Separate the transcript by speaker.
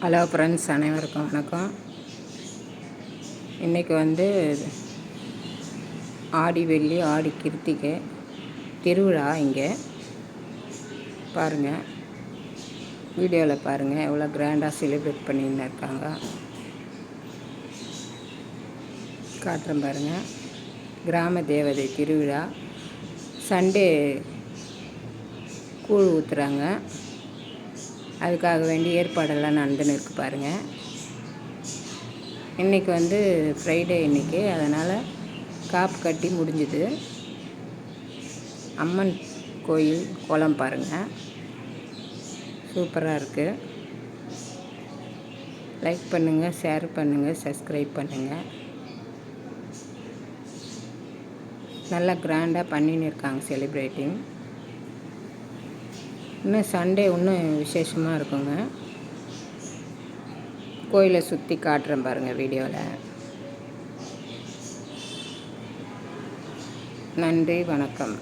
Speaker 1: Hello friends, அனைவருக்கும் வணக்கம். இன்றைக்கி ஆடி வெள்ளி, ஆடி கிருத்திகை திருவிழா. இங்கே பாருங்கள், வீடியோவில் பாருங்கள் எவ்வளோ கிராண்டாக செலிப்ரேட் பண்ணின்னு இருக்காங்க. காட்டுறேன் பாருங்கள். கிராம தேவதை திருவிழா. சண்டே கூழ் ஊற்றுறாங்க. அதுக்காக வேண்டி ஏற்பாடெல்லாம் நடந்துன்னு இருக்குது பாருங்கள். இன்றைக்கி ஃப்ரைடே இன்றைக்கி, அதனால் காப்பு கட்டி முடிஞ்சுது. அம்மன் கோயில் கோலம் பாருங்கள், சூப்பராக இருக்குது. லைக் பண்ணுங்கள், ஷேர் பண்ணுங்கள், சப்ஸ்கிரைப் பண்ணுங்கள். நல்லா கிராண்டாக பண்ணின்னு இருக்காங்க செலிப்ரேட்டிங். இன்னும் சண்டே இன்னும் விசேஷமாக இருக்குங்க. கோயிலை சுற்றி காட்டுறேன் பாருங்கள் வீடியோவில். நன்றி, வணக்கம்.